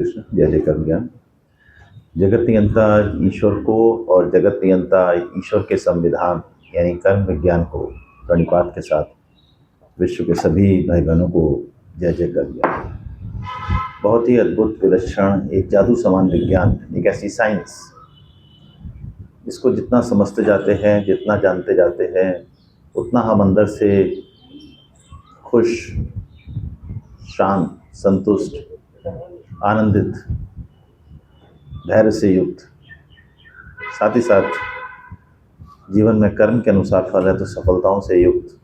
कृष्ण जय जय कर्म ज्ञान। जगत नियंता ईश्वर को और जगत नियंता ईश्वर के संविधान यानी कर्म विज्ञान को प्रणिपात के साथ विश्व के सभी भाई बहनों को जय जय कर्म ज्ञान। बहुत ही अद्भुत विलक्षण एक जादू समान विज्ञान, एक ऐसी साइंस जिसको जितना समझते जाते हैं, जितना जानते जाते हैं, उतना हम अंदर से खुश, शांत, संतुष्ट, आनंदित, धैर्य से युक्त, साथ ही साथ जीवन में कर्म के अनुसार फल है तो सफलताओं से युक्त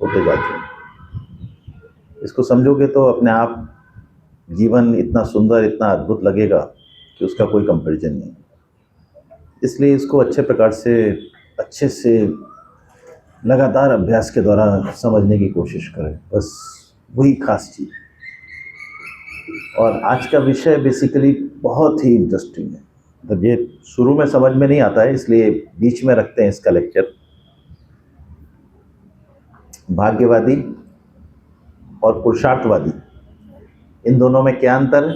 होते जाते हैं। इसको समझोगे तो अपने आप जीवन इतना सुंदर, इतना अद्भुत लगेगा कि उसका कोई कंपैरिजन नहीं। इसलिए इसको अच्छे से लगातार अभ्यास के द्वारा समझने की कोशिश करें, बस वही खास चीज़। और आज का विषय बेसिकली बहुत ही इंटरेस्टिंग है। मतलब ये शुरू में समझ में नहीं आता है, इसलिए बीच में रखते हैं इसका लेक्चर। भाग्यवादी और पुरुषार्थवादी, इन दोनों में क्या अंतर है,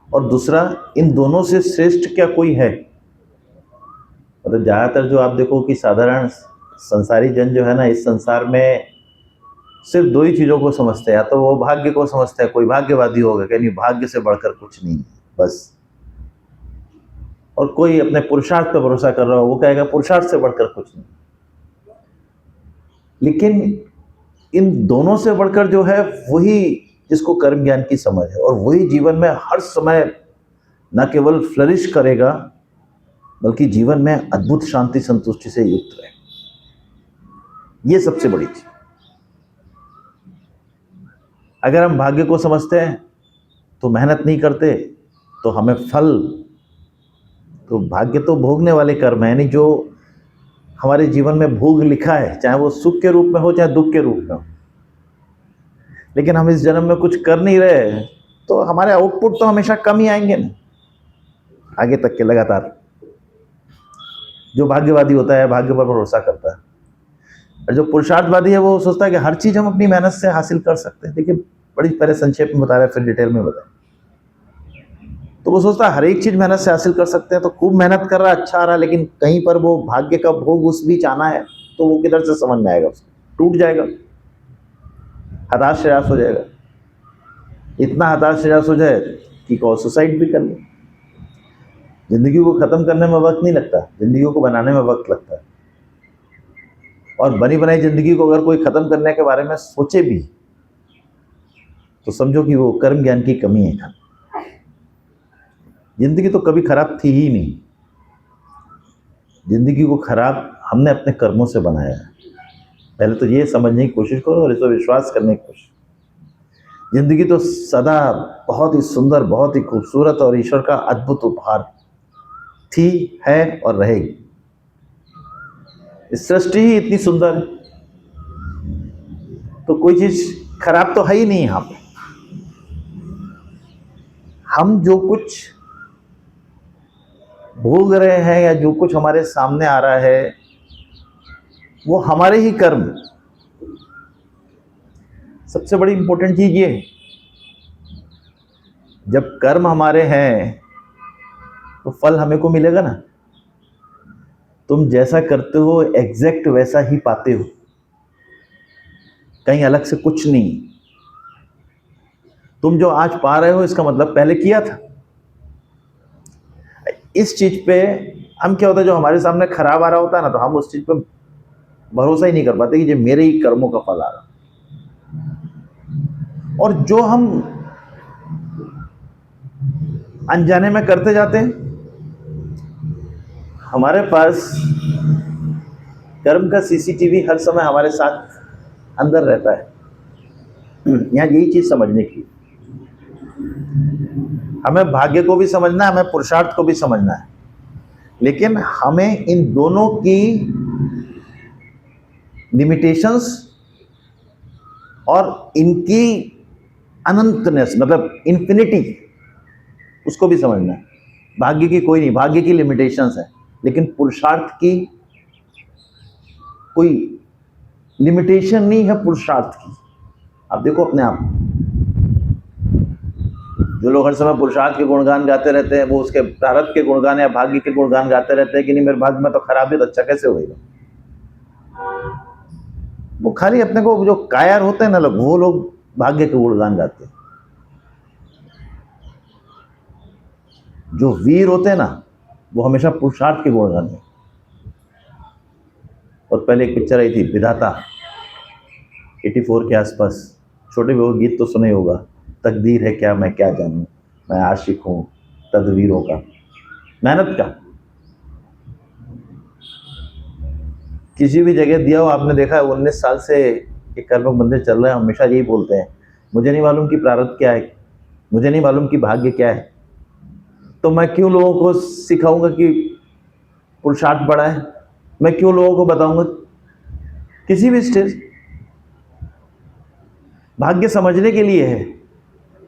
और दूसरा, इन दोनों से श्रेष्ठ क्या कोई है। मतलब ज़्यादातर जो आप देखो कि साधारण संसारी जन जो है ना, इस संसार में सिर्फ दो ही चीज़ों को समझते हैं। या तो वो भाग्य को समझते हैं, कोई भाग्यवादी होगा कि नहीं भाग्य से बढ़कर कुछ नहीं है बस, और कोई अपने पुरुषार्थ पर भरोसा कर रहा हो, वो कहेगा पुरुषार्थ से बढ़कर कुछ नहीं। लेकिन इन दोनों से बढ़कर जो है वही जिसको कर्म ज्ञान की समझ है, और वही जीवन में हर समय न केवल फ्लरिश करेगा बल्कि जीवन में अद्भुत शांति संतुष्टि से युक्त रहे। ये सबसे बड़ी चीज। अगर हम भाग्य को समझते हैं तो मेहनत नहीं करते तो हमें फल, तो भाग्य तो भोगने वाले कर्म है, यानी जो हमारे जीवन में भोग लिखा है, चाहे वो सुख के रूप में हो चाहे दुख के रूप में हो। लेकिन हम इस जन्म में कुछ कर नहीं रहे तो हमारे आउटपुट तो हमेशा कम ही आएंगे ना, आगे तक के लगातार। जो भाग्यवादी होता है भाग्य पर भरोसा करता है, और जो पुरुषार्थवादी है वो सोचता है कि हर चीज हम अपनी मेहनत से हासिल कर सकते हैं। देखिए बड़ी पहले संक्षेप में बता रहे, फिर डिटेल में बताएं। तो वो सोचता है हर एक चीज मेहनत से हासिल कर सकते हैं, तो खूब मेहनत कर रहा है, अच्छा आ रहा है, लेकिन कहीं पर वो भाग्य का भोग उस बीच आना है तो वो किधर से समझ में आएगा, उसको टूट जाएगा, हताश निराश हो जाएगा। इतना हताश निराश हो जाए कि सुसाइड भी कर ले। जिंदगी को खत्म करने में वक्त नहीं लगता, जिंदगी को बनाने में वक्त लगता है। और बनी बनाई जिंदगी को अगर कोई खत्म करने के बारे में सोचे भी तो समझो कि वो कर्म ज्ञान की कमी है। जिंदगी तो कभी खराब थी ही नहीं, जिंदगी को खराब हमने अपने कर्मों से बनाया है। पहले तो ये समझने की कोशिश करो और इस पर विश्वास करने की कोशिश। जिंदगी तो सदा बहुत ही सुंदर, बहुत ही खूबसूरत और ईश्वर का अद्भुत उपहार थी, है और रहेगी। इस सृष्टि ही इतनी सुंदर है तो कोई चीज खराब तो है ही नहीं यहाँ पे। हम जो कुछ भोग रहे हैं या जो कुछ हमारे सामने आ रहा है वो हमारे ही कर्म। सबसे बड़ी इंपॉर्टेंट चीज ये है, जब कर्म हमारे हैं तो फल हमें को मिलेगा ना। तुम जैसा करते हो एग्जैक्ट वैसा ही पाते हो, कहीं अलग से कुछ नहीं। तुम जो आज पा रहे हो इसका मतलब पहले किया था। इस चीज पे हम क्या होता है, जो हमारे सामने खराब आ रहा होता है ना, तो हम उस चीज पे भरोसा ही नहीं कर पाते कि ये मेरे ही कर्मों का फल आ रहा। और जो हम अनजाने में करते जाते हैं, हमारे पास कर्म का सीसीटीवी हर समय हमारे साथ अंदर रहता है। यहाँ यही चीज समझने की, हमें भाग्य को भी समझना है, हमें पुरुषार्थ को भी समझना है, लेकिन हमें इन दोनों की लिमिटेशंस और इनकी अनंतनेस, मतलब इन्फिनिटी, उसको भी समझना है। भाग्य की कोई नहीं, भाग्य की लिमिटेशंस है, लेकिन पुरुषार्थ की कोई लिमिटेशन नहीं है। पुरुषार्थ की आप देखो अपने आप, जो लोग हर समय पुरुषार्थ के गुणगान गाते रहते हैं, वो उसके प्रारब्ध के गुणगान या भाग्य के गुणगान गाते रहते हैं कि नहीं मेरे भाग्य में तो खराब है तो अच्छा कैसे होएगा। वो खाली अपने को, जो कायर होते हैं ना लोग, वो लोग भाग्य के गुणगान गाते हैं। जो वीर होते हैं ना, वो हमेशा पुरुषार्थ के गुणगान में। और पहले एक पिक्चर आई थी विधाता, 84 के आसपास, छोटे वो गीत तो सुने होगा, तकदीर है क्या मैं क्या जानूं, मैं आशिक हूं तदवीरों का, मेहनत का। किसी भी जगह दिया हो, आपने देखा है 19 साल से एक कर्मक मंदिर चल रहा है, हमेशा यही बोलते हैं, मुझे नहीं मालूम कि प्रारब्ध क्या है, मुझे नहीं मालूम कि भाग्य क्या है, तो मैं क्यों लोगों को सिखाऊंगा कि पुरुषार्थ बड़ा है, मैं क्यों लोगों को बताऊंगा। किसी भी स्टेज, भाग्य समझने के लिए है,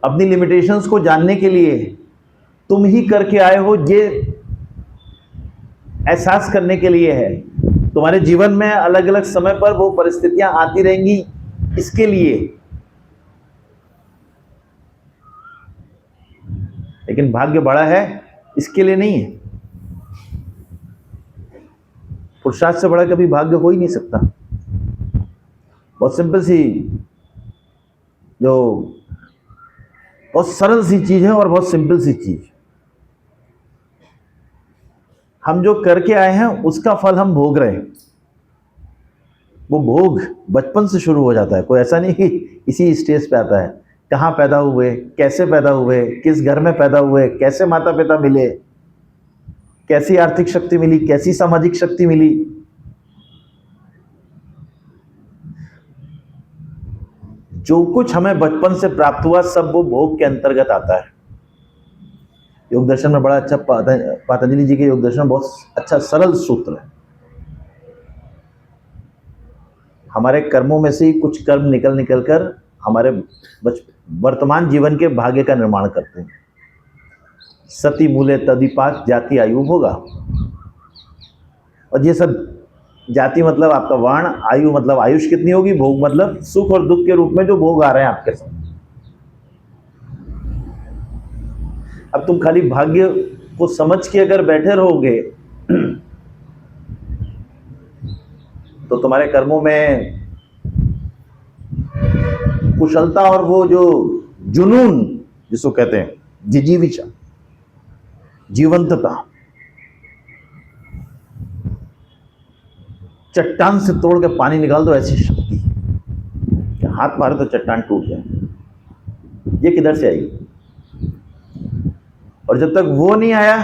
अपनी लिमिटेशंस को जानने के लिए, तुम ही करके आए हो, ये एहसास करने के लिए है। तुम्हारे जीवन में अलग अलग समय पर वो परिस्थितियां आती रहेंगी, इसके लिए। लेकिन भाग्य बड़ा है इसके लिए नहीं है। पुरुषार्थ से बड़ा कभी भाग्य हो ही नहीं सकता। बहुत सिंपल सी, जो बहुत सरल सी चीज है और बहुत सिंपल सी चीज, हम जो करके आए हैं उसका फल हम भोग रहे हैं। वो भोग बचपन से शुरू हो जाता है, कोई ऐसा नहीं कि इसी स्टेज पे आता है। कहाँ पैदा हुए, कैसे पैदा हुए, किस घर में पैदा हुए, कैसे माता पिता मिले, कैसी आर्थिक शक्ति मिली, कैसी सामाजिक शक्ति मिली, जो कुछ हमें बचपन से प्राप्त हुआ सब वो भोग के अंतर्गत आता है। योग दर्शन में बड़ा अच्छा, पतंजलि जी के योग दर्शन में बहुत अच्छा सरल सूत्र है। हमारे कर्मों में से ही कुछ कर्म निकल कर हमारे वर्तमान जीवन के भाग्य का निर्माण करते हैं। सती मूले तदीपाक जाति आयु होगा। और ये सब, जाति मतलब आपका वर्ण, आयु मतलब आयुष कितनी होगी, भोग मतलब सुख और दुख के रूप में जो भोग आ रहे हैं आपके साथ। अब तुम खाली भाग्य को समझ के अगर बैठे रहोगे तो तुम्हारे कर्मों में कुशलता और वो जो जुनून जिसको कहते हैं, जिजीविषा, जीवंतता, चट्टान से तोड़ के पानी निकाल दो ऐसी शक्ति, हाथ मारे तो चट्टान टूट जाए, ये किधर से आएगी। और जब तक वो नहीं आया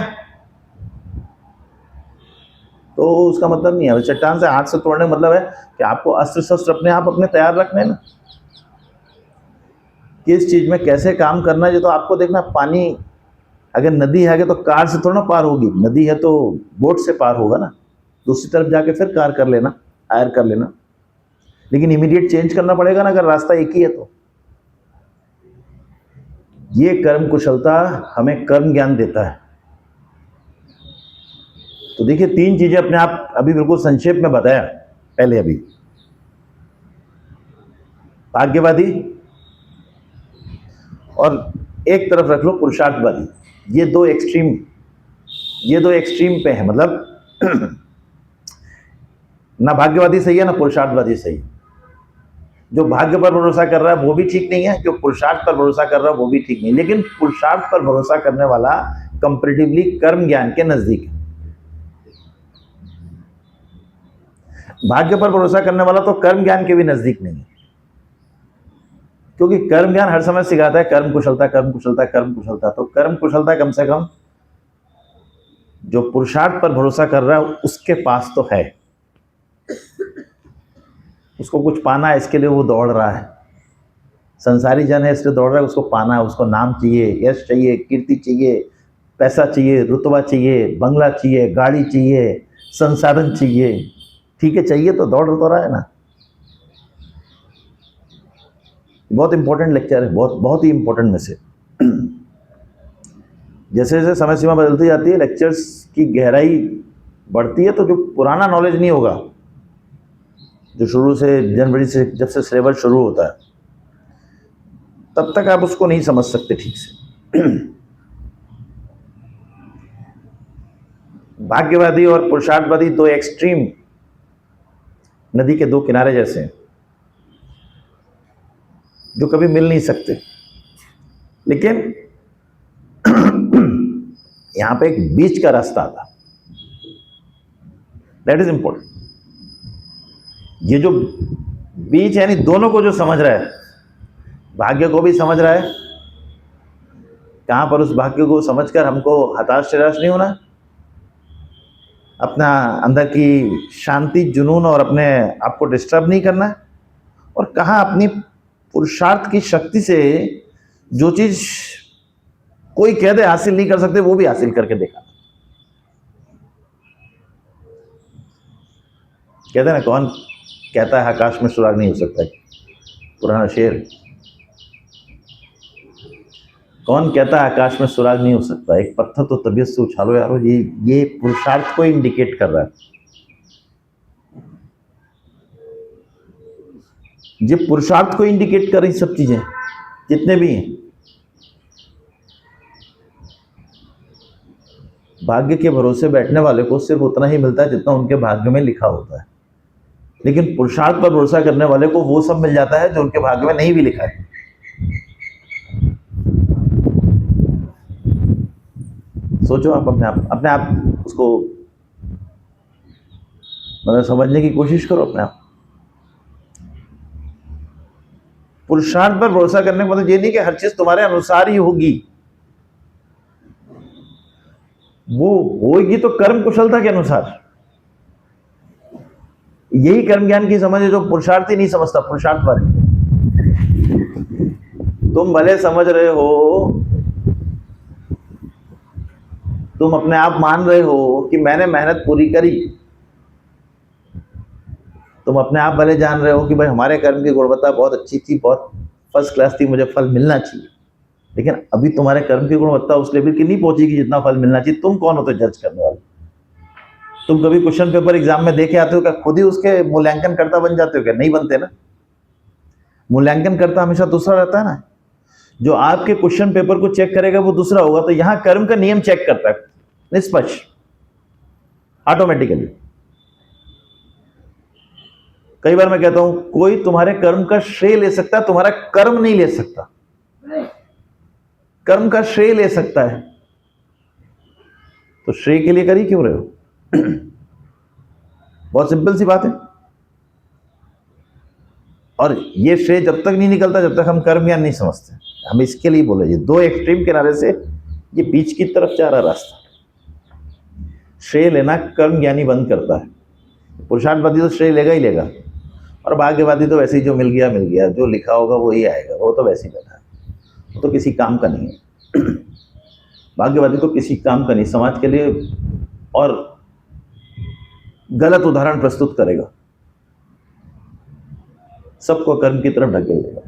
तो उसका मतलब नहीं है। चट्टान से हाथ से तोड़ने का मतलब है कि आपको अस्त्र शस्त्र अपने आप अपने तैयार रखने ना, किस चीज में कैसे काम करना है, जो तो आपको देखना। पानी अगर नदी है तो कार से थोड़ा ना पार होगी, नदी है तो बोट से पार होगा ना, दूसरी तरफ जाके फिर कार कर लेना, हायर कर लेना। लेकिन इमीडिएट चेंज करना पड़ेगा ना, अगर रास्ता एक ही है तो। ये कर्म कुशलता हमें कर्म ज्ञान देता है। तो देखिए, 3 चीजें अपने आप अभी बिल्कुल संक्षेप में बताया पहले। अभी भाग्यवादी और एक तरफ रख लो पुरुषार्थवादी। ये दो एक्सट्रीम पे है। मतलब ना भाग्यवादी सही है ना पुरुषार्थवादी सही है। जो भाग्य पर भरोसा कर रहा है वो भी ठीक नहीं है, जो पुरुषार्थ पर भरोसा कर रहा है वो भी ठीक नहीं। लेकिन पुरुषार्थ पर भरोसा करने वाला कंपैरेटिवली कर्म ज्ञान के नजदीक है। भाग्य पर भरोसा करने वाला तो कर्म ज्ञान के भी नजदीक नहीं है, क्योंकि कर्म ज्ञान हर समय सिखाता है कर्म कुशलता, कर्म कुशलता, कर्म कुशलता। तो कर्म कुशलता कम से कम जो पुरुषार्थ पर भरोसा कर रहा है उसके पास तो है। उसको कुछ पाना है, इसके लिए वो दौड़ रहा है। संसारी जन है इसलिए दौड़ रहा है, उसको पाना है, उसको नाम चाहिए, यश चाहिए, कीर्ति चाहिए, पैसा चाहिए, रुतबा चाहिए, बंगला चाहिए, गाड़ी चाहिए, संसाधन चाहिए। ठीक है, चाहिए तो दौड़ तो रहा है ना। बहुत इंपॉर्टेंट लेक्चर है, बहुत ही इंपॉर्टेंट में से। जैसे जैसे समय सीमा बदलती जाती है, लेक्चर्स की गहराई बढ़ती है, तो जो पुराना नॉलेज नहीं होगा, जो शुरू से जनवरी से जब से सिलेबस शुरू होता है तब तक आप उसको नहीं समझ सकते ठीक से। भाग्यवादी और पुरुषार्थवादी दो एक्सट्रीम नदी के दो किनारे जैसे हैं, जो कभी मिल नहीं सकते। लेकिन यहां पे एक बीच का रास्ता आता, दैट इज इंपॉर्टेंट। ये जो बीच यानी दोनों को जो समझ रहा है, भाग्य को भी समझ रहा है, कहां पर उस भाग्य को समझकर हमको हताश निराश नहीं होना, अपना अंदर की शांति जुनून और अपने आप को डिस्टर्ब नहीं करना, और कहां अपनी पुरुषार्थ की शक्ति से जो चीज कोई कह दे हासिल नहीं कर सकते वो भी हासिल करके देखा। कहते हैं ना, कौन कहता है आकाश में सुराग नहीं हो सकता, पुराना शेर। कौन कहता है आकाश में सुराग नहीं हो सकता? एक पत्थर तो तबीयत से उछालो यारो, ये पुरुषार्थ को इंडिकेट कर रहा है। ये पुरुषार्थ को इंडिकेट कर रही सब चीजें जितने भी हैं। भाग्य के भरोसे बैठने वाले को सिर्फ उतना ही मिलता है जितना उनके भाग्य में लिखा होता है, लेकिन पुरुषार्थ पर भरोसा करने वाले को वो सब मिल जाता है जो उनके भाग्य में नहीं भी लिखा है। सोचो आप अपने आप उसको मतलब समझने की कोशिश करो अपने आप। पुरुषार्थ पर भरोसा करने का मतलब ये नहीं कि हर चीज तुम्हारे अनुसार ही होगी, वो होगी तो कर्म कुशलता के अनुसार। यही कर्म ज्ञान की समझ है जो पुरुषार्थ ही नहीं समझता। पुरुषार्थ पर तुम भले समझ रहे हो, तुम अपने आप मान रहे हो कि मैंने मेहनत पूरी करी, तुम अपने आप भले जान रहे हो कि भाई हमारे कर्म की गुणवत्ता बहुत अच्छी थी, बहुत फर्स्ट क्लास थी, मुझे फल मिलना चाहिए, लेकिन अभी तुम्हारे कर्म की गुणवत्ता उस लेवल की नहीं पहुंची कि जितना फल मिलना चाहिए। तुम कौन हो तो जज करने वाले? तुम कभी क्वेश्चन पेपर एग्जाम में देखे आते हो क्या? खुद ही उसके मूल्यांकन करता बन जाते हो क्या? नहीं बनते ना। मूल्यांकन करता हमेशा दूसरा रहता है ना। जो आपके क्वेश्चन पेपर को चेक करेगा वो दूसरा होगा। तो यहां कर्म का नियम चेक करता है निष्पक्ष, ऑटोमेटिकली। कई बार मैं कहता हूं कोई तुम्हारे कर्म का श्रेय ले सकता है, तुम्हारा कर्म नहीं ले सकता। कर्म का श्रेय ले सकता है, तो श्रेय के लिए कर ही क्यों रहे हो? बहुत सिंपल सी बात है। और ये श्रेय जब तक नहीं निकलता जब तक हम कर्म ज्ञान नहीं समझते। हम इसके लिए बोले, ये दो एक्सट्रीम किनारे से ये बीच की तरफ जा रहा रास्ता। श्रेय लेना कर्म ज्ञानी बंद करता है। पुरुषार्थवादी तो श्रेय लेगा ही लेगा, और भाग्यवादी तो वैसे ही जो मिल गया, जो लिखा होगा वही आएगा, वो तो वैसे ही बैठा है, वो तो किसी काम का नहीं है। भाग्यवादी तो किसी काम का नहीं, समाज के लिए और गलत उदाहरण प्रस्तुत करेगा, सबको कर्म की तरफ ढकेल देगा।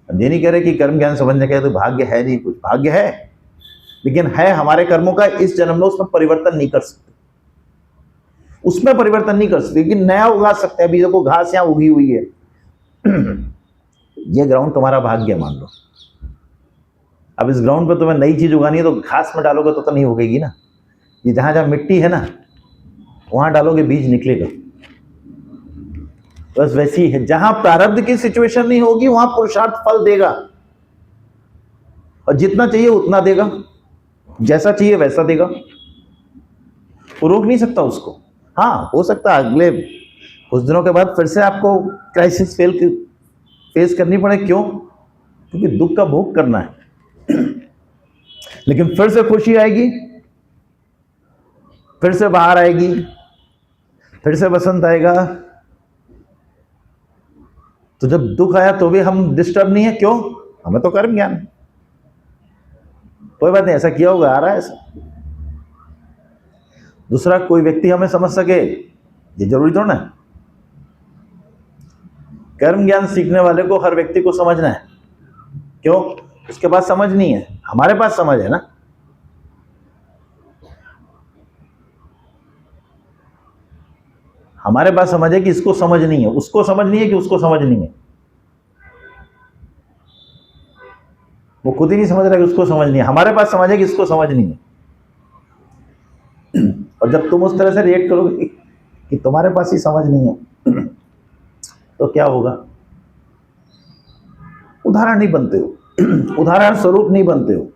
ये नहीं कह रहे कि कर्म ज्ञान समझने का तो भाग्य है नहीं, कुछ भाग्य है, लेकिन है हमारे कर्मों का इस जन्म में, उसमें परिवर्तन नहीं कर सकते, उसमें परिवर्तन नहीं कर सकते, लेकिन नया उगा सकते हैं। अभी देखो घास यहां उगी हुई है, ये ग्राउंड तुम्हारा भाग्य मान लो। अब इस ग्राउंड पे तुम्हें नई चीज उगानी है तो घास में डालोगे तो नहीं उगेगी ना। ये जहां जहां मिट्टी है ना वहां डालोगे बीज निकलेगा। बस वैसी ही है, जहां प्रारब्ध की सिचुएशन नहीं होगी वहां पुरुषार्थ फल देगा, और जितना चाहिए उतना देगा, जैसा चाहिए वैसा देगा। वो रोक नहीं सकता उसको। हाँ, हो सकता है अगले कुछ दिनों के बाद फिर से आपको क्राइसिस फेस करनी पड़े। क्यों? क्योंकि दुख का भोग करना है। लेकिन फिर से खुशी आएगी, फिर से बाहर आएगी, फिर से बसंत आएगा। तो जब दुख आया तो भी हम डिस्टर्ब नहीं है। क्यों? हमें तो कर्म ज्ञान है, कोई बात नहीं, ऐसा किया होगा, आ रहा है ऐसा। दूसरा, कोई व्यक्ति हमें समझ सके ये जरूरी थोड़ा ना। कर्म ज्ञान सीखने वाले को हर व्यक्ति को समझना है। क्यों? उसके पास समझ नहीं है, हमारे पास समझ है ना। हमारे पास समझ है कि इसको समझ नहीं है, उसको समझ नहीं है कि उसको समझ नहीं है। वो खुद ही नहीं समझ रहा कि उसको समझ नहीं है, हमारे पास समझ है कि इसको समझ नहीं है। और जब तुम उस तरह से रिएक्ट करोगे कि तुम्हारे पास ही समझ नहीं है तो क्या होगा? उदाहरण नहीं बनते हो, उदाहरण स्वरूप नहीं बनते हो।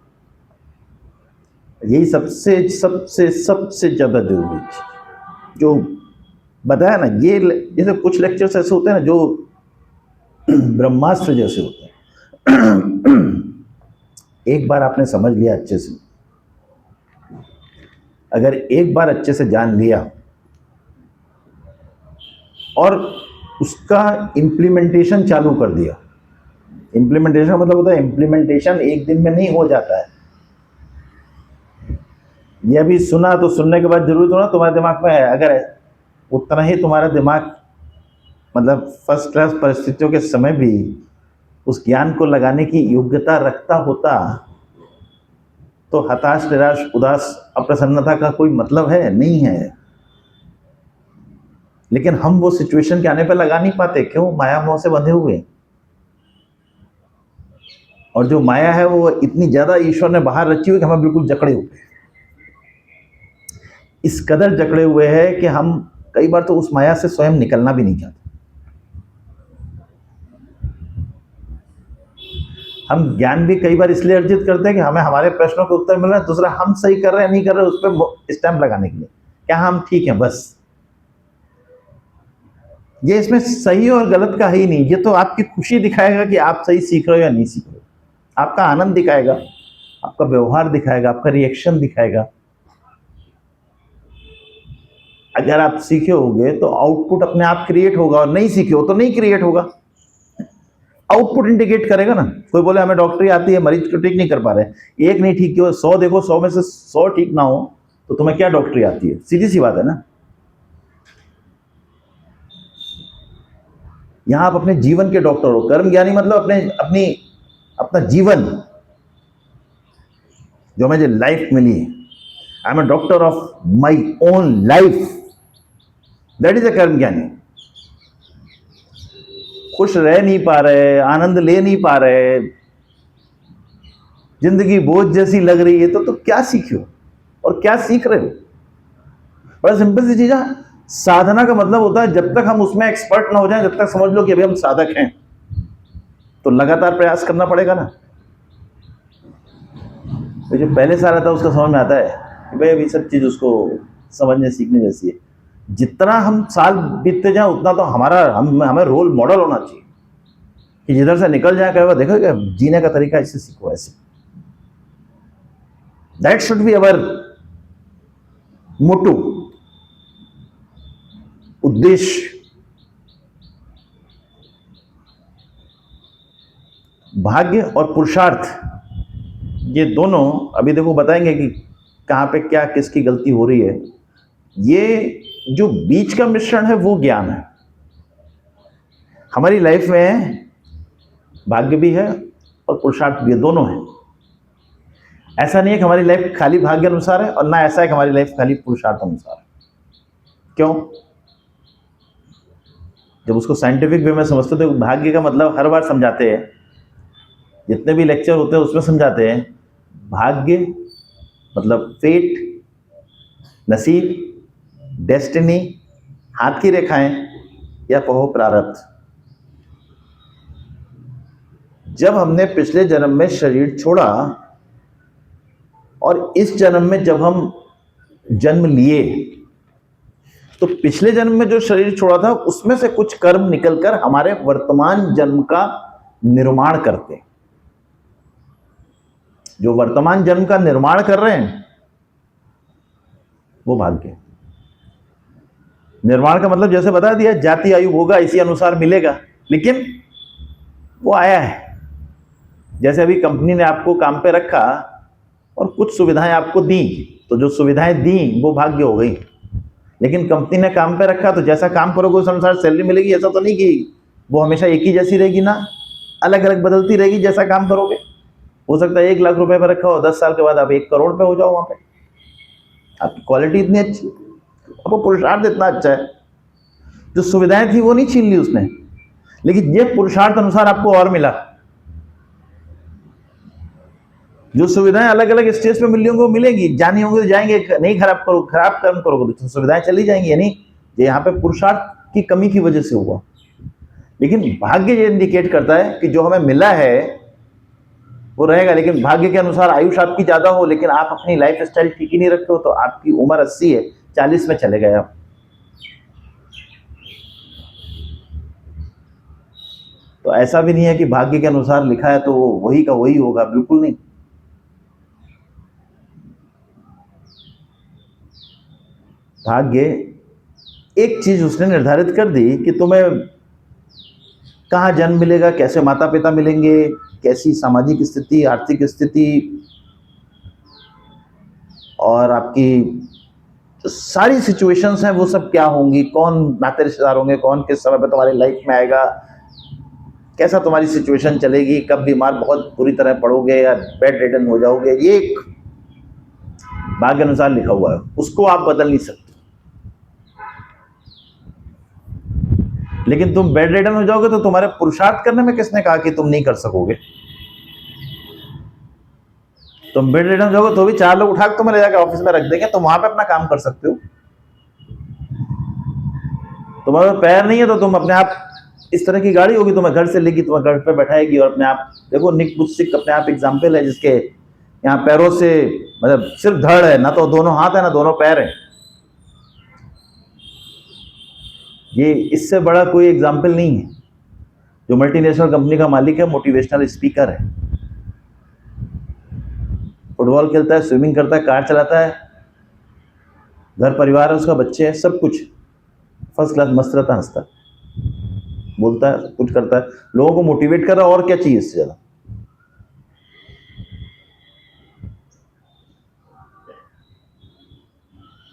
यही सबसे सबसे सबसे ज्यादा जरूरी चीज जो बताया ना, ये जैसे कुछ लेक्चर्स ऐसे होते हैं ना जो ब्रह्मास्त्र जैसे होते हैं। एक बार आपने समझ लिया अच्छे से, अगर एक बार अच्छे से जान लिया और उसका इम्प्लीमेंटेशन चालू कर दिया, इम्प्लीमेंटेशन मतलब होता है, इम्प्लीमेंटेशन एक दिन में नहीं हो जाता है। ये अभी सुना तो सुनने के बाद जरूर होना तुम्हारे दिमाग में है, अगर उतना ही तुम्हारा दिमाग मतलब फर्स्ट क्लास परिस्थितियों के समय भी उस ज्ञान को लगाने की योग्यता रखता होता तो हताश, निराश, उदास, अप्रसन्नता का कोई मतलब है? नहीं है। लेकिन हम वो सिचुएशन के आने पर लगा नहीं पाते, क्यों? माया मोह से बंधे हुए। और जो माया है वो इतनी ज्यादा ईश्वर ने बाहर रची हुई कि हमें बिल्कुल जकड़े हुए, इस कदर जकड़े हुए हैं कि हम कई बार तो उस माया से स्वयं निकलना भी नहीं चाहते। हम ज्ञान भी कई बार इसलिए अर्जित करते हैं कि हमें हमारे प्रश्नों के उत्तर मिल रहे हैं, दूसरा हम सही कर रहे हैं नहीं कर रहे, उस पर स्टैंप लगाने के लिए, क्या हम ठीक हैं बस। ये इसमें सही और गलत का ही नहीं, ये तो आपकी खुशी दिखाएगा कि आप सही सीख रहे हो या नहीं सीख रहे हो, आपका आनंद दिखाएगा, आपका व्यवहार दिखाएगा, आपका रिएक्शन दिखाएगा। अगर आप सीखे होगे तो आउटपुट अपने आप क्रिएट होगा, और नहीं सीखे हो तो नहीं क्रिएट होगा। आउटपुट इंडिकेट करेगा ना। कोई बोले हमें डॉक्टरी आती है, मरीज को ठीक नहीं कर पा रहे, एक नहीं ठीक किया, 100 देखो, 100 में से 100 ठीक ना हो तो तुम्हें क्या डॉक्टरी आती है? सीधी सी बात है ना। यहां आप अपने जीवन के डॉक्टर हो। कर्म ज्ञानी मतलब अपना जीवन, जो मुझे लाइफ मिली है, I am a doctor of my own life, that is a कर्म ज्ञानी। खुश रह नहीं पा रहे, आनंद ले नहीं पा रहे, जिंदगी बोझ जैसी लग रही है, तो क्या सीखे हो और क्या सीख रहे हो? बड़ा सिंपल सी चीज है। साधना का मतलब होता है जब तक हम उसमें एक्सपर्ट ना हो जाएं, जब तक समझ लो कि अभी हम साधक हैं, तो लगातार प्रयास करना पड़ेगा ना। तो जो पहले से आ रहा था उसका समझ में आता है कि भाई अभी सब चीज उसको समझने सीखने जैसी है। जितना हम साल बीतते जाए उतना तो हमें रोल मॉडल होना चाहिए कि जिधर से निकल जाए कहेगा देखो क्या जीने का तरीका, इससे सीखो, ऐसे। दैट शुड बी अवर मोटो, उद्देश्य। भाग्य और पुरुषार्थ, ये दोनों अभी देखो बताएंगे कि कहां पे क्या किसकी गलती हो रही है। ये जो बीच का मिश्रण है वो ज्ञान है। हमारी लाइफ में भाग्य भी है और पुरुषार्थ भी है, दोनों है। ऐसा नहीं है कि हमारी लाइफ खाली भाग्य अनुसार है, और ना ऐसा है कि हमारी लाइफ खाली पुरुषार्थ अनुसार है। क्यों? जब उसको साइंटिफिक वे में समझते तो भाग्य का मतलब हर बार समझाते हैं, जितने भी लेक्चर होते हैं उसमें समझाते हैं, भाग्य मतलब फेट, नसीब, डेस्टिनी, हाथ की रेखाएं, या कहो प्रारब्ध। जब हमने पिछले जन्म में शरीर छोड़ा और इस जन्म में जब हम जन्म लिए, तो पिछले जन्म में जो शरीर छोड़ा था उसमें से कुछ कर्म निकलकर हमारे वर्तमान जन्म का निर्माण करते हैं। जो वर्तमान जन्म का निर्माण कर रहे हैं वो भाग्य। निर्माण का मतलब जैसे बता दिया, जाति आयु होगा इसी अनुसार मिलेगा, लेकिन वो आया है। जैसे अभी कंपनी ने आपको काम पे रखा और कुछ सुविधाएं आपको दी, तो जो सुविधाएं दी वो भाग्य हो गई। लेकिन कंपनी ने काम पे रखा तो जैसा काम करोगे उस अनुसार सैलरी मिलेगी, ऐसा तो नहीं कि वो हमेशा एक ही जैसी रहेगी ना, अलग अलग बदलती रहेगी जैसा काम करोगे। हो सकता है 1 लाख रुपए पे रखा हो, 10 साल के बाद आप 1 करोड़ पे हो जाओ। वहां पे आपकी क्वालिटी इतनी अच्छी, आपको पुरुषार्थ इतना अच्छा है, जो सुविधाएं थी वो नहीं छीन ली उसने, लेकिन ये पुरुषार्थ अनुसार आपको और मिला। जो सुविधाएं अलग अलग स्टेज पे मिल रही होंगी वो मिलेंगी, जानी होंगी तो जाएंगे, नहीं खराब करो, खराब कर्म करोगे तो सुविधाएं चली जाएंगी। यानी ये यहाँ पे पुरुषार्थ की कमी की वजह से हुआ। लेकिन भाग्य ये इंडिकेट करता है कि जो हमें मिला है वो रहेगा, लेकिन भाग्य के अनुसार आयुष आपकी ज्यादा हो लेकिन आप अपनी लाइफ स्टाइल ठीक ही नहीं रखते हो, तो आपकी उम्र 80 है, 40 में चले गए आप। तो ऐसा भी नहीं है कि भाग्य के अनुसार लिखा है तो वही का वही होगा, बिल्कुल नहीं। भाग्य एक चीज उसने निर्धारित कर दी कि तुम्हें कहाँ जन्म मिलेगा, कैसे माता पिता मिलेंगे, कैसी सामाजिक स्थिति, आर्थिक स्थिति, और आपकी जो सारी सिचुएशंस हैं वो सब क्या होंगी, कौन नाते रिश्तेदार होंगे, कौन किस समय पे तुम्हारी लाइफ में आएगा, कैसा तुम्हारी सिचुएशन चलेगी, कब बीमार बहुत बुरी तरह पड़ोगे या बेड रिडन हो जाओगे, ये एक भाग्य अनुसार लिखा हुआ है, उसको आप बदल नहीं सकते। लेकिन तुम बेड रिडन हो जाओगे तो तुम्हारे पुरुषार्थ करने में किसने कहा कि तुम नहीं कर सकोगे? तुम बेड रिडन हो जाओगे तो भी 4 लोग उठा के तुम्हें ले जाकर ऑफिस में रख देंगे, तुम वहां पे अपना काम कर सकते हो। तुम्हारे पैर नहीं है तो तुम अपने आप, इस तरह की गाड़ी होगी तुम्हें घर से लेगी, तुम्हें घर पे बैठाएगी और अपने आप, देखो निक बुस्सिक अपने आप एग्जाम्पल है जिसके यहाँ पैरों से, मतलब सिर्फ धड़ है, ना तो दोनों हाथ है ना दोनों पैर है। ये इससे बड़ा कोई एग्जाम्पल नहीं है। जो मल्टीनेशनल कंपनी का मालिक है, मोटिवेशनल स्पीकर है, फुटबॉल खेलता है, स्विमिंग करता है, कार चलाता है, घर परिवार है उसका, बच्चे हैं, सब कुछ फर्स्ट क्लास, मस्त रहता, हंसता, बोलता है, कुछ करता है, लोगों को मोटिवेट कर रहा है, और क्या चाहिए इससे ज्यादा?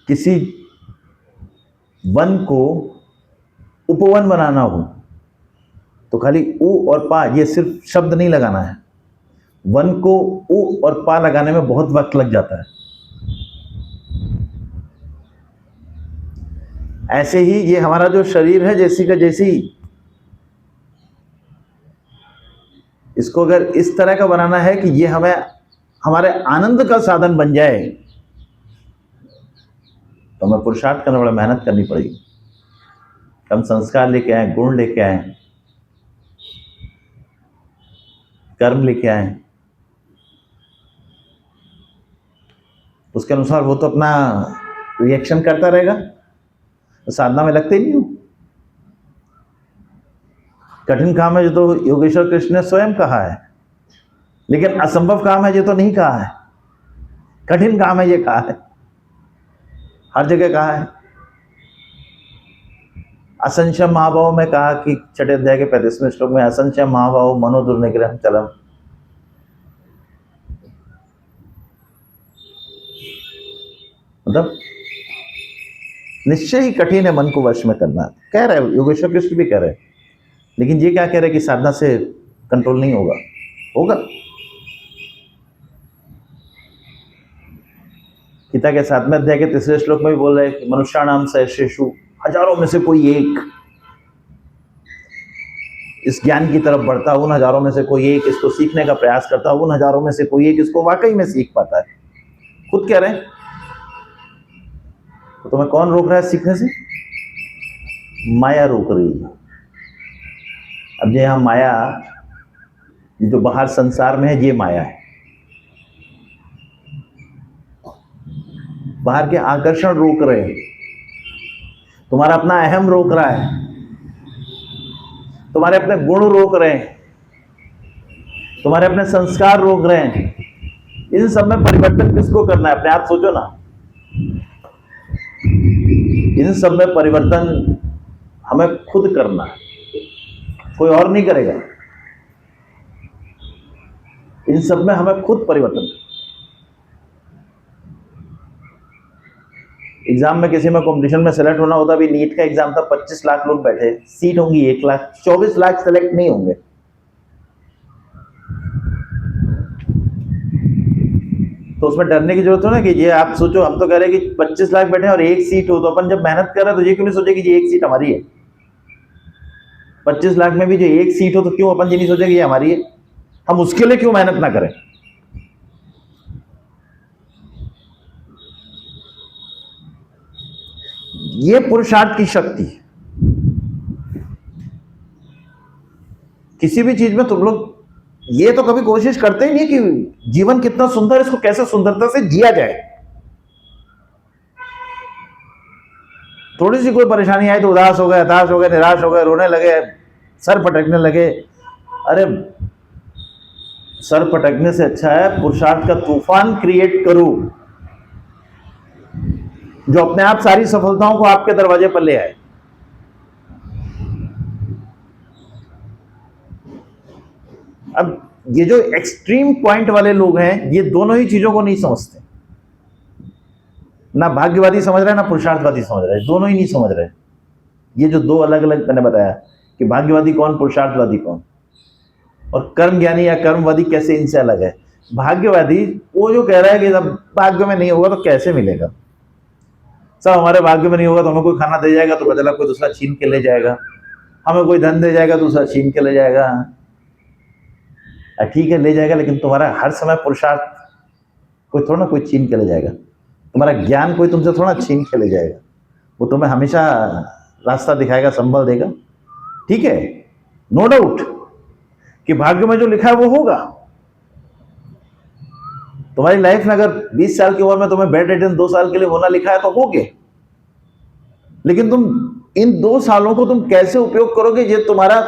किसी वन को उपवन बनाना हो तो खाली उ और पा, ये सिर्फ शब्द नहीं लगाना है, वन को उ और पा लगाने में बहुत वक्त लग जाता है। ऐसे ही ये हमारा जो शरीर है, जैसी का जैसी, इसको अगर इस तरह का बनाना है कि ये हमें हमारे आनंद का साधन बन जाए तो हमें पुरुषार्थ करने वाला, मेहनत करनी पड़ेगी। हम संस्कार लेके आए, गुण लेके आए, कर्म लेके आए, उसके अनुसार वो तो अपना रिएक्शन करता रहेगा, तो साधना में लगते ही नहीं हो। कठिन काम है जो तो योगेश्वर कृष्ण ने स्वयं कहा है, लेकिन असंभव काम है जो तो नहीं कहा है, कठिन काम है ये कहा है, हर जगह कहा है। असंशय महाभाव में कहा कि 6 अध्याय के 35वें श्लोक में, असंशय महाभाव मनो दुर्निग्रह चलम, मतलब निश्चय ही कठिन है मन को वश में करना, कह रहे हैं योगेश्वर कृष्ण भी कह रहे हैं। लेकिन ये क्या कह रहे हैं कि साधना से कंट्रोल नहीं होगा? होगा। गीता के 7वें अध्याय के 3 श्लोक में भी बोल रहे हैं कि मनुष्याणाम सहस्रेषु, हजारों में से कोई एक इस ज्ञान की तरफ बढ़ता है, उन हजारों में से कोई एक इसको सीखने का प्रयास करता है, उन हजारों में से कोई एक इसको वाकई में सीख पाता है। खुद कह रहे हैं। तो तुम्हें कौन रोक रहा है सीखने से? माया रोक रही है। अब ये यहाँ माया, जो बाहर संसार में है, ये माया है, बाहर के आकर्षण रोक रहे हैं, तुम्हारा अपना अहम रोक रहा है, तुम्हारे अपने गुण रोक रहे हैं, तुम्हारे अपने संस्कार रोक रहे हैं। इन सब में परिवर्तन किसको करना है? अपने आप सोचो ना। इन सब में परिवर्तन हमें खुद करना है, कोई और नहीं करेगा। इन सब में हमें खुद परिवर्तन। एग्जाम में किसी में कंपटीशन में सेलेक्ट होना होता, भी नीट का एग्जाम था, 25 लाख लोग बैठे, सीट होंगी 1 लाख, 24 लाख सेलेक्ट नहीं होंगे। तो उसमें डरने की जरूरत हो ना, कि ये आप सोचो, हम तो कह रहे हैं कि 25 लाख बैठे और 1 सीट हो, तो अपन जब मेहनत कर रहे हैं तो ये क्यों नहीं सोचे कि ये 1 सीट हमारी है? 25 लाख में भी जो 1 सीट हो तो क्यों अपन ये नहीं सोचे कि ये हमारी है? हम उसके लिए क्यों मेहनत ना करें? ये पुरुषार्थ की शक्ति है। किसी भी चीज में तुम लोग ये तो कभी कोशिश करते ही नहीं कि जीवन कितना सुंदर, इसको कैसे सुंदरता से जिया जाए। थोड़ी सी कोई परेशानी आई तो उदास हो गए, हताश हो गए, निराश हो गए, रोने लगे, सर पटकने लगे। अरे सर पटकने से अच्छा है पुरुषार्थ का तूफान क्रिएट करो, जो अपने आप सारी सफलताओं को आपके दरवाजे पर ले आए। अब ये जो एक्सट्रीम पॉइंट वाले लोग हैं, ये दोनों ही चीजों को नहीं समझते। ना भाग्यवादी समझ रहे, ना पुरुषार्थवादी समझ रहे, दोनों ही नहीं समझ रहे। ये जो दो अलग अलग मैंने बताया कि भाग्यवादी कौन, पुरुषार्थवादी कौन, और कर्म ज्ञानी या कर्मवादी कैसे इनसे अलग है। भाग्यवादी वो जो कह रहा है कि जब भाग्य में नहीं होगा तो कैसे मिलेगा, सब हमारे भाग्य में नहीं होगा तो हमें कोई खाना दे जाएगा तो बदला कोई दूसरा छीन के ले जाएगा, हमें कोई धन दे जाएगा दूसरा छीन के ले जाएगा। ठीक है ले जाएगा, लेकिन तुम्हारा हर समय पुरुषार्थ कोई थोड़ा ना कोई छीन के ले जाएगा, तुम्हारा ज्ञान कोई तुमसे थोड़ा छीन के ले जाएगा। वो तुम्हें हमेशा रास्ता दिखाएगा, संबल देगा। ठीक है, नो डाउट कि भाग्य में जो लिखा है वो होगा। तुम्हारी लाइफ में अगर 20 साल की उम्र में तुम्हें बेड रिडन 2 साल के लिए होना लिखा है तो होगे, लेकिन तुम इन 2 सालों को तुम कैसे उपयोग करोगे, ये तुम्हारा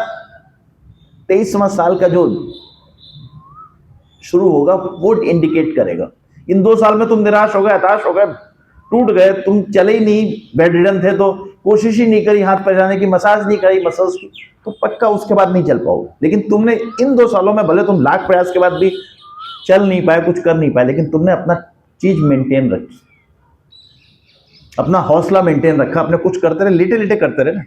23वां साल का जो शुरू होगा वो इंडिकेट करेगा। इन 2 साल में तुम निराश हो गए, हताश हो गए, टूट गए, तुम चले ही नहीं, बेड रिडन थे तो कोशिश ही नहीं करी हाथ पैराने की, मसाज नहीं करी मसल्स की, तो पक्का उसके बाद नहीं चल पाओगे। लेकिन तुमने इन 2 सालों में भले तुम लाख प्रयास के बाद भी चल नहीं पाए, कुछ कर नहीं पाए, लेकिन तुमने अपना चीज मेंटेन रखी, अपना हौसला मेंटेन रखा, अपने कुछ करते रहे, लेटे लेटे करते रहे ना।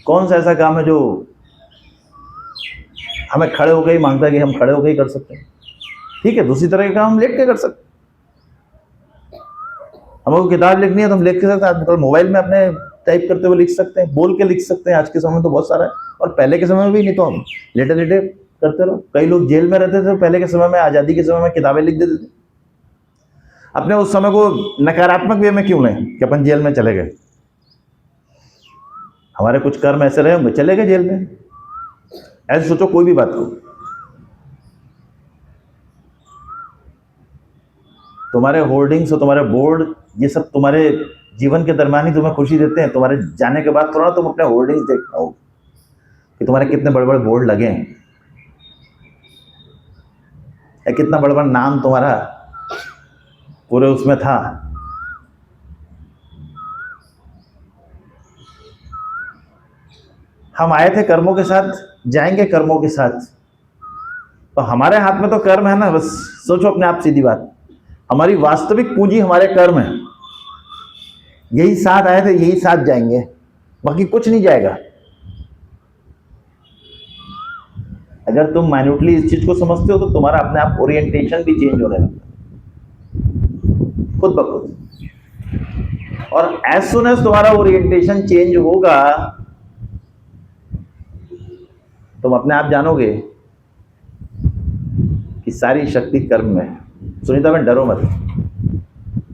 कौन सा ऐसा काम है जो हमें खड़े होकर ही मांगता है कि हम खड़े होकर ही कर सकते हैं? ठीक है, दूसरी तरह के काम हम लेट के कर सकते हैं। हमको किताब लिखनी है तो हम लिख के सकते हैं, आजकल मोबाइल में अपने टाइप करते हुए लिख सकते हैं, बोल के लिख सकते हैं। आज के समय में तो बहुत सारा है, और पहले के समय में भी नहीं तो हम लेटे लेटे करते रहो। कई लोग जेल में रहते थे, पहले के समय में, आज़ादी के समय में किताबें लिख देते थे। अपने उस समय को नकारात्मक वे में क्यों लें कि अपन जेल में चले गए, हमारे कुछ कर्म ऐसे रहे होंगे, चले गए जेल में। ऐसे सोचो कोई भी बात को, तुम्हारे होर्डिंग्स और तुम्हारे बोर्ड, ये सब तुम्हारे जीवन के दरमियान ही तुम्हें खुशी देते हैं। तुम्हारे जाने के बाद थोड़ा तुम अपने होर्डिंग्स देख पाओ कि तुम्हारे कितने बड़े बड़े बोर्ड लगे हैं, या कितना बड़ा बड़ा नाम तुम्हारा पूरे उसमें था। हम आए थे कर्मों के साथ, जाएंगे कर्मों के साथ, तो हमारे हाथ में तो कर्म है ना। बस सोचो अपने आप, सीधी बात, हमारी वास्तविक पूंजी हमारे कर्म है। यही साथ आए थे, यही साथ जाएंगे, बाकी कुछ नहीं जाएगा। अगर तुम माइन्यूटली इस चीज को समझते हो तो तुम्हारा अपने आप ओरिएंटेशन भी चेंज होने लगता है खुद ब खुद। और एज सुन एज तुम्हारा ओरिएंटेशन चेंज होगा, तुम अपने आप जानोगे कि सारी शक्ति कर्म में है। सुनीता बहन डरो मत,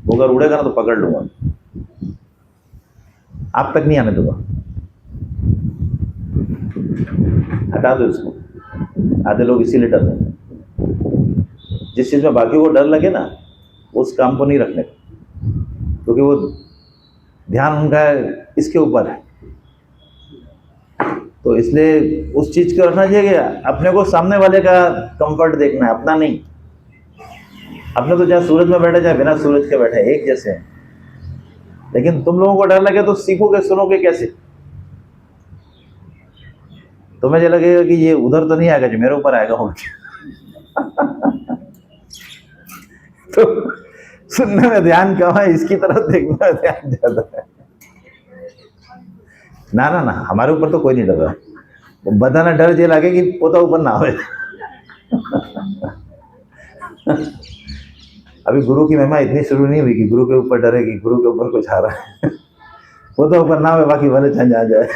वो अगर उड़ेगा ना तो पकड़ लूंगा, आप तक नहीं आने दूंगा। हटा दो इसको। आधे लोग इसीलिए डर रहे हैं, जिस चीज में बाकी को डर लगे ना, उस काम को नहीं रखने, क्योंकि वो ध्यान उनका इसके ऊपर है। तो इसलिए उस चीज को रखना चाहिए कि अपने को सामने वाले का कंफर्ट देखना है, अपना नहीं। अपने तो चाहे सूरज में बैठे चाहे बिना सूरज के बैठे एक जैसे हैं, लेकिन तुम लोगों को डर लगे तो सीखोगे, सुनोगे कैसे? तुम्हें ये लगेगा कि ये उधर तो नहीं आएगा जो मेरे ऊपर आएगा तो सुनने में ध्यान कम है, इसकी तरफ देखने में ध्यान ज्यादा है। ना ना ना, हमारे ऊपर तो कोई नहीं डर रहा। बताना डर जे लगे कि पोता ऊपर ना हो अभी गुरु की महिमा इतनी शुरू नहीं हुई कि गुरु के ऊपर डरे कि गुरु के ऊपर कुछ आ रहा है पोता ऊपर ना हो, बाकी भले चंज आ जाए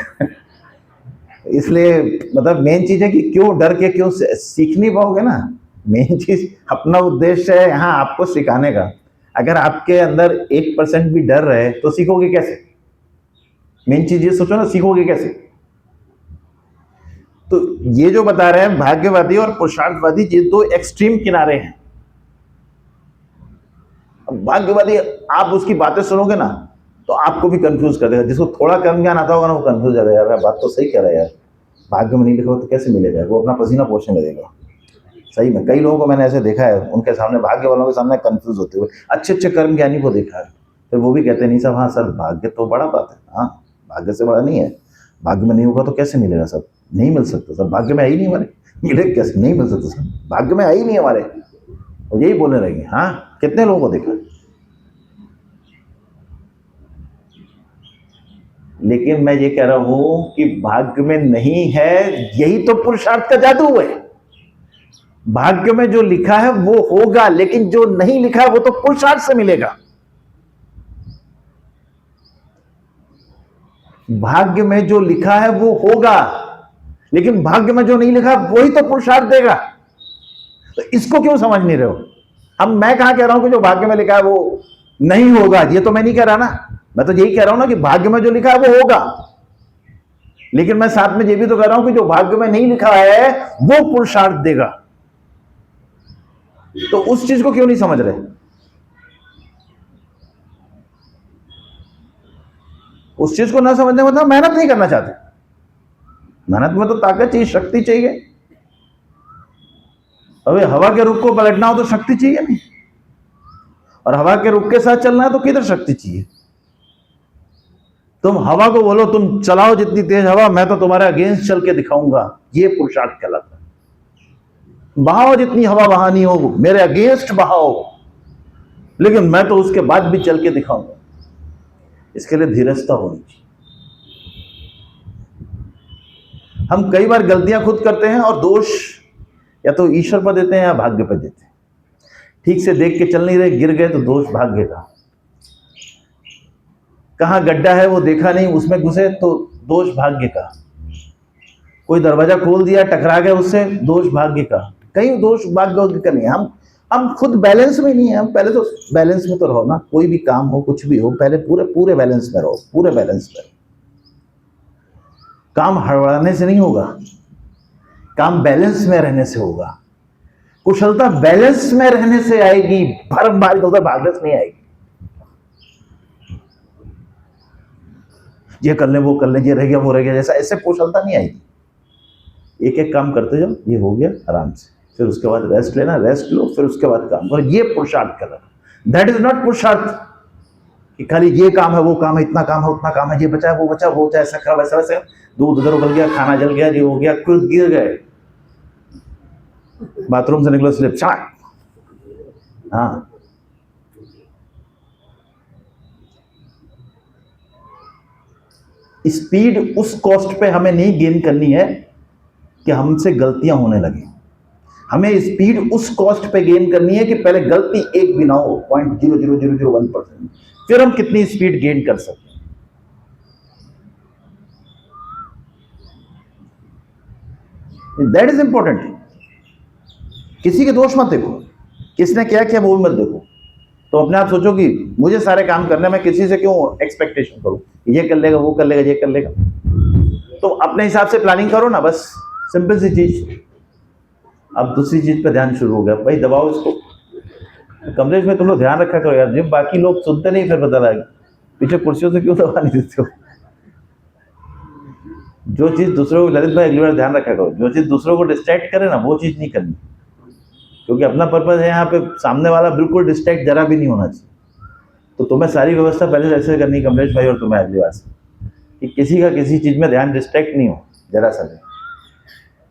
इसलिए मतलब मेन चीज है कि क्यों डर के, क्यों सीख नहीं पाओगे ना, मेन चीज अपना उद्देश्य है यहाँ आपको सिखाने का। अगर आपके अंदर 1% भी डर रहे तो सीखोगे कैसे? मेन चीज ये सोचो ना, सीखोगे कैसे? तो ये जो बता रहे हैं भाग्यवादी और पुरुषार्थवादी, ये दो एक्सट्रीम किनारे हैं। भाग्यवादी आप उसकी बातें सुनोगे ना तो आपको भी कंफ्यूज कर देगा। जिसको थोड़ा कम ज्ञान आता होगा ना वो कंफ्यूज हो जाएगा, यार बात तो सही कह रहा है यार, भाग्य में नहीं लिखा हो तो कैसे मिलेगा? वो अपना पसीना पोषण लगेगा। सही में कई लोगों को मैंने ऐसे देखा है, उनके सामने, भाग्य वालों के सामने कंफ्यूज होते हुए, अच्छे अच्छे कर्म ज्ञानी को देखा है, फिर वो भी कहते नहीं साहब, हाँ सर भाग्य तो बड़ा बात है, हाँ भाग्य से बड़ा नहीं है, भाग्य में नहीं होगा तो कैसे मिलेगा सर? नहीं मिल सकता सर, भाग्य में है ही नहीं हमारे, मिले कैसे? नहीं मिल सकता सर, भाग्य में है ही नहीं हमारे। और यही बोलने लगे। हाँ, कितने लोगों को देखा। लेकिन मैं ये कह रहा हूं कि भाग्य में नहीं है, यही तो पुरुषार्थ का जादू है। भाग्य में जो लिखा है वो होगा, लेकिन जो नहीं लिखा है वो तो पुरुषार्थ से मिलेगा। भाग्य में जो लिखा है वो होगा, लेकिन भाग्य में जो नहीं लिखा वही तो पुरुषार्थ देगा। तो इसको क्यों समझ नहीं रहे हो? अब मैं कहां कह रहा हूं कि जो भाग्य में लिखा है वो नहीं होगा, ये तो मैं नहीं कह रहा ना। मैं तो यही कह रहा हूं ना कि भाग्य में जो लिखा है वो होगा, लेकिन मैं साथ में ये भी तो कह रहा हूं कि जो भाग्य में नहीं लिखा है वो पुरुषार्थ देगा। तो उस चीज को क्यों नहीं समझ रहे? उस चीज को ना समझने मतलब मेहनत नहीं करना चाहते। मेहनत में तो ताकत चाहिए, शक्ति चाहिए। अबे हवा के रुख को पलटना हो तो शक्ति चाहिए नहीं, और हवा के रुख के साथ चलना है तो किधर शक्ति चाहिए? तुम हवा को बोलो तुम चलाओ जितनी तेज हवा, मैं तो तुम्हारे अगेंस्ट चल के दिखाऊंगा, ये पुरुषार्थ कहलाता है। बहाओ जितनी हवा बहानी हो, मेरे अगेंस्ट बहाओ, लेकिन मैं तो उसके बाद भी चल के दिखाऊंगा। इसके लिए धीरजता होनी चाहिए। हम कई बार गलतियां खुद करते हैं और दोष या तो ईश्वर पर देते हैं या भाग्य पर देते हैं। ठीक से देख के चल नहीं रहे, गिर गए तो दोष भाग्य का। कहां गड्ढा है वो देखा नहीं, उसमें घुसे तो दोष भाग्य का। कोई दरवाजा खोल दिया, टकरा गए उससे, दोष भाग्य का। कहीं दोष भाग्य का नहीं। हम खुद बैलेंस में नहीं है। हम पहले तो बैलेंस में तो रहो ना, कोई भी काम हो कुछ भी हो, पहले पूरे बैलेंस में रहो, पूरे बैलेंस में। काम हड़बड़ाने से नहीं होगा, काम बैलेंस में रहने से होगा। कुशलता बैलेंस में रहने से आएगी, बारंबार इधर भागने नहीं आएगी। ये कर ले वो कर ले, ये रह गया वो रह गया, जैसा ऐसे कुशलता नहीं आएगी। एक एक काम करते जाओ, ये हो गया आराम से, फिर उसके बाद रेस्ट लेना, रेस्ट लो, फिर उसके बाद काम करो। ये पुरुषार्थ कर रहा। दैट इज नॉट पुरुषार्थ कि खाली ये काम है वो काम है, इतना काम है उतना काम है, ये बचा वो बचा वो बचा, ऐसा करा वैसा वैसा, दूध उधर उबल गया, खाना जल गया, ये हो गया, खुद गिर गए, बाथरूम से निकलो स्लिप चाट। हाँ, स्पीड उस कॉस्ट पे हमें नहीं गेन करनी है कि हमसे गलतियां होने लगी। हमें स्पीड उस कॉस्ट पे गेन करनी है कि पहले गलती एक भी ना हो, 0.00001%, फिर हम कितनी स्पीड गेन कर सकते हैं। That is important. किसी के दोष मत देखो, किसने क्या किया वो भी मत देखो। तो अपने आप सोचो कि मुझे सारे काम करने में किसी से क्यों एक्सपेक्टेशन करूं, ये कर लेगा वो कर लेगा ये कर लेगा। तो अपने हिसाब से प्लानिंग करो ना, बस सिंपल सी चीज। अब दूसरी चीज पे ध्यान शुरू हो गया, भाई दबाओ इसको। कमरे में तुम लोग ध्यान रखा करो यार, जब बाकी लोग सुनते नहीं फिर पता लगा पीछे कुर्सियों से क्यों दबा नहीं देते हो। जो चीज दूसरों को, ललित भाई अगली बार ध्यान रखा करो, जो चीज दूसरों को डिस्ट्रैक्ट करे ना वो चीज नहीं करनी, क्योंकि अपना पर्पज है यहाँ पे, सामने वाला बिल्कुल डिस्ट्रैक्ट जरा भी नहीं होना चाहिए। तो तुम्हें सारी व्यवस्था पहले से ऐसे करनी कमलेश भाई, और तुम्हें अगली बार से कि किसी का किसी चीज में ध्यान डिस्ट्रैक्ट नहीं हो जरा सा भी,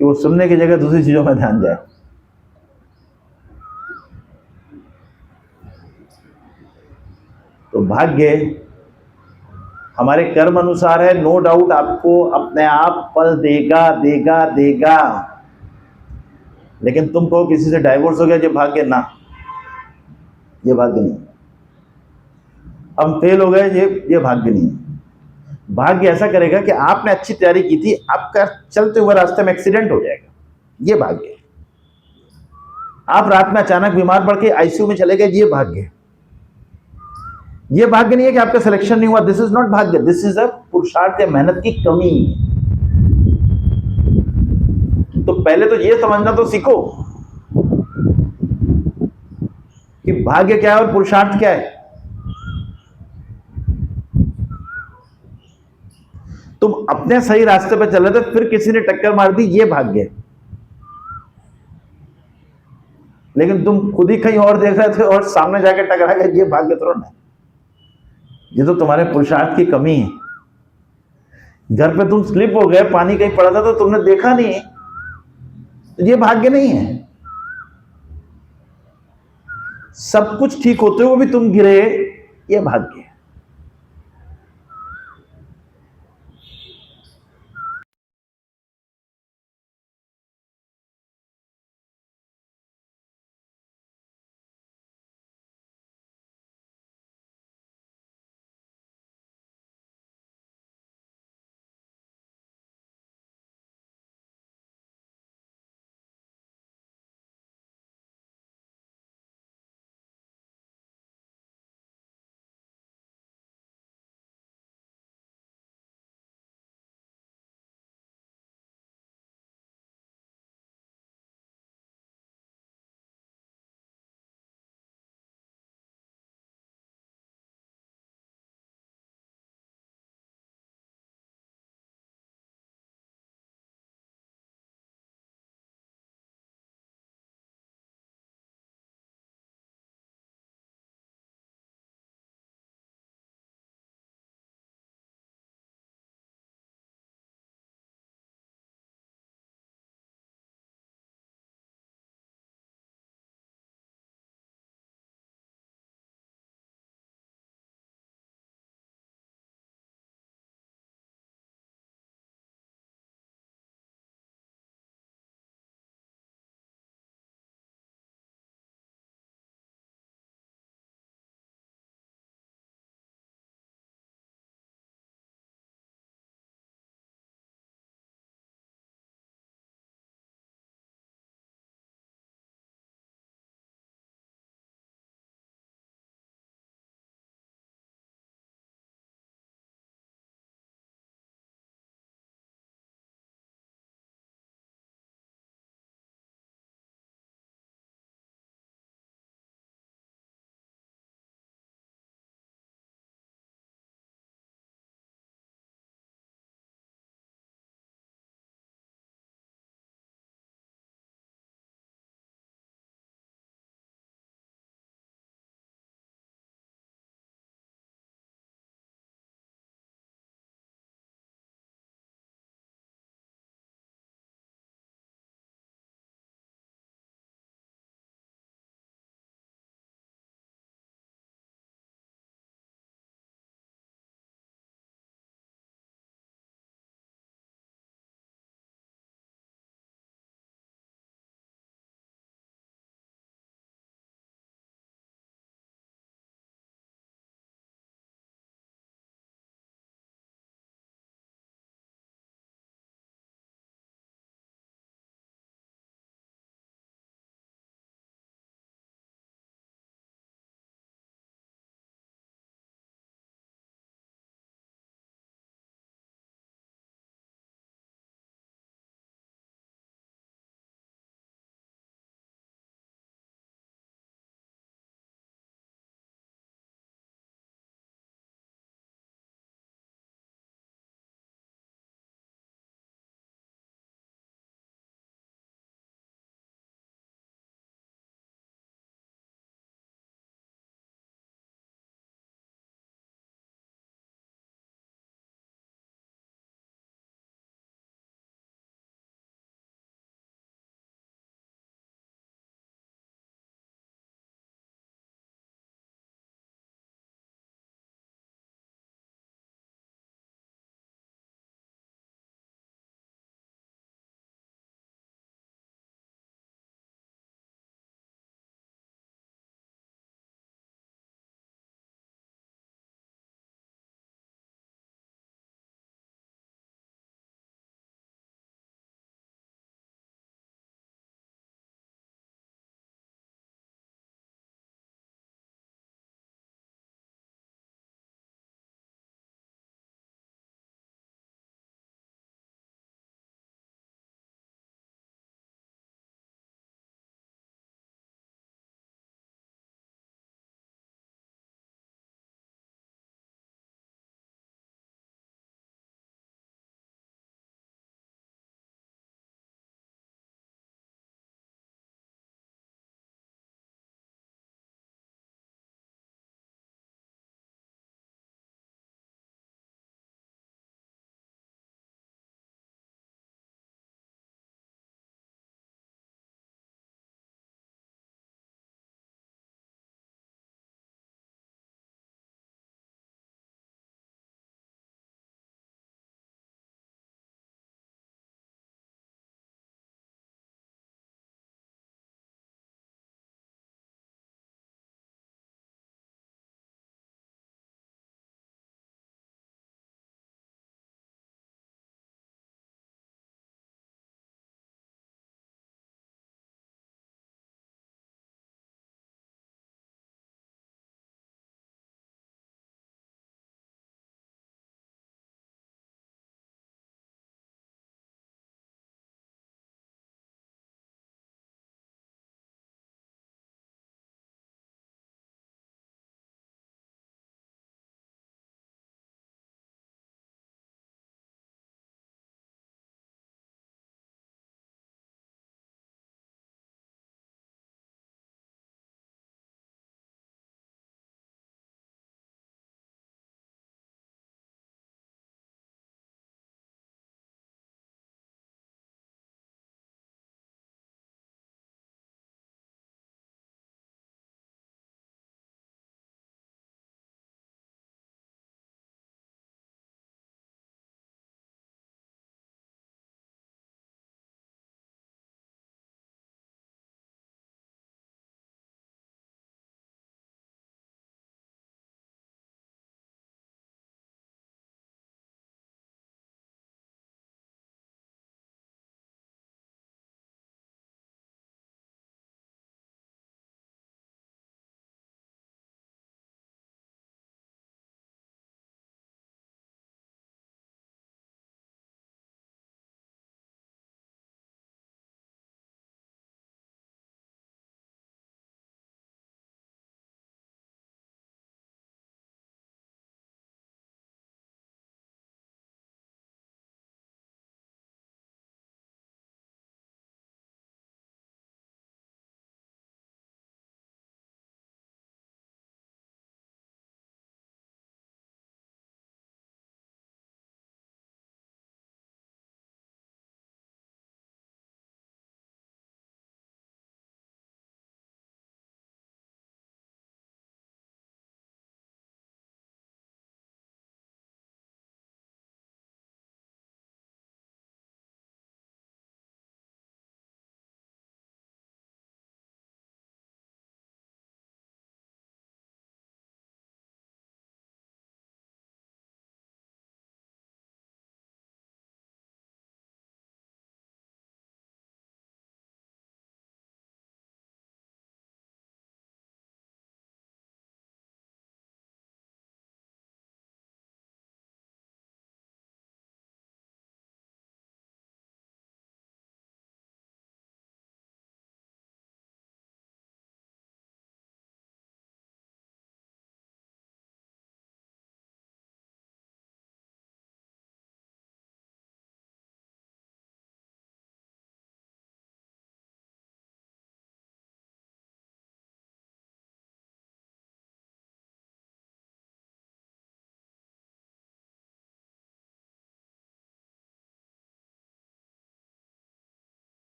कि वो सुनने की जगह दूसरी चीजों में ध्यान जाए। तो भाग्य हमारे कर्म अनुसार है, नो डाउट आपको अपने आप फल देगा देगा देगा। लेकिन तुम कहो किसी से डाइवोर्स हो गया, ये भाग्य ना, ये भाग्य नहीं। हम फेल हो गए, ये भाग्य नहीं। भाग्य ऐसा करेगा कि आपने अच्छी तैयारी की थी, आपका चलते हुए रास्ते में एक्सीडेंट हो जाएगा, ये भाग्य है। आप रात में अचानक बीमार पड़ के आईसीयू में चले गए, ये भाग्य है। ये भाग्य नहीं है कि आपका सिलेक्शन नहीं हुआ, दिस इज नॉट भाग्य, दिस इज अ पुरुषार्थ या मेहनत की कमी। तो पहले तो ये समझना तो सीखो कि भाग्य क्या है और पुरुषार्थ क्या है। तुम अपने सही रास्ते पर चल रहे थे, फिर किसी ने टक्कर मार दी, ये भाग्य है। लेकिन तुम खुद ही कहीं और देख रहे थे और सामने जाके टकरा गए, ये भाग्य थोड़ा ना, ये तो तुम्हारे पुरुषार्थ की कमी है। घर पे तुम स्लिप हो गए, पानी कहीं पड़ा था तो तुमने देखा नहीं, तो ये भाग्य नहीं है। सब कुछ ठीक होते हुए भी तुम गिरे, ये भाग्य है।